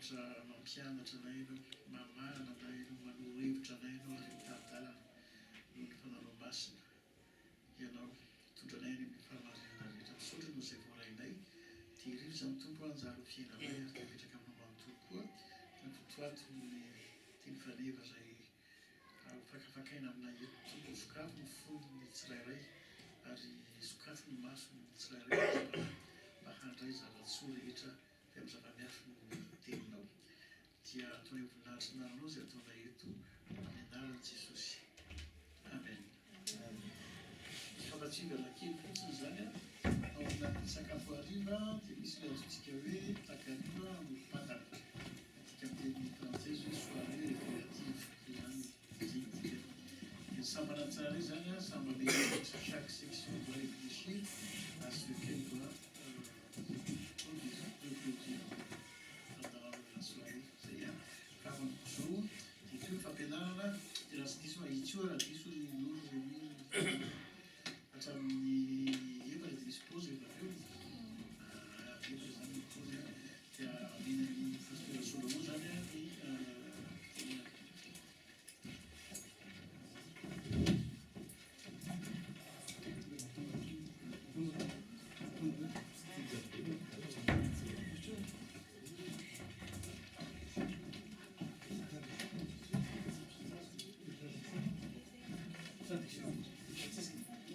Andriamanitra mampianatra anay ianao, mamarana anay ianao, manoro hevitra anay ianao ary mitady-dalana noho ny fanaroam-masina. Ianao mitondra anay any amin'ny fahamarinana rehetra. Misaotra noho izay voarainay. Tehirivo izany Tompo anjara fiainanay ary tapetraka aminao manontolo koa. Nyvotoato ny teny faneva izay fakafakaina aminay eto. Tompo sokafo ny fonony tsirairay ary sokafo ny masony tsirairay mba handray zava-tsoa rehetra dia amin'ny zava-miafy no teninao. Dia ataonay voninahitra nanao izay ataonay eto amin'ny anaran'i Jesosy. Amen. Fampatsingana kely fotsiny izany ao anatin'ny sakafo hariva dia misy ilay azontsika hoe takariva amin'ny pataka. Atika amin'ny teny frantsay hoe soirée récréative izany dinika. Dia sambana tsara izany samba le chaque section doit réfléchir à ce qu'elle doit reproduire pendant la soirée. Zay a fahafanoko zao dia toy ny fampianarana dia raha tsy diso mahitsy io raha diso ny loro reunion hatramin'ny efatra dia misy pause rehefa avy eo. Efatra zany ny pause dia aminany pasteur Solomon zany ny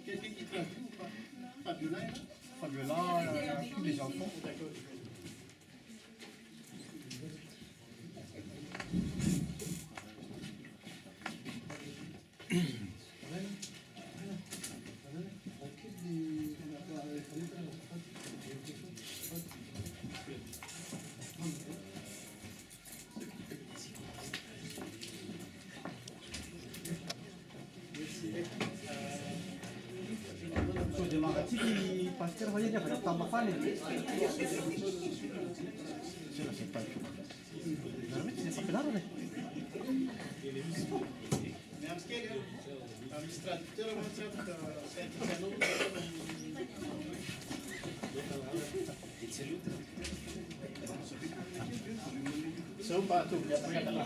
quelqu'un qui traduit ou pas? Fabiola est là? Fabiola, tous les enfants. D'accord. Dia mangatsiky pasteur fa izy avy amin'ny mafana izy. Sila sa tayo. Naramit siya papilaro eh. Merci kely amin'ny traducteur moa tsy afaka saintikanao zao mba atovy miatakatana.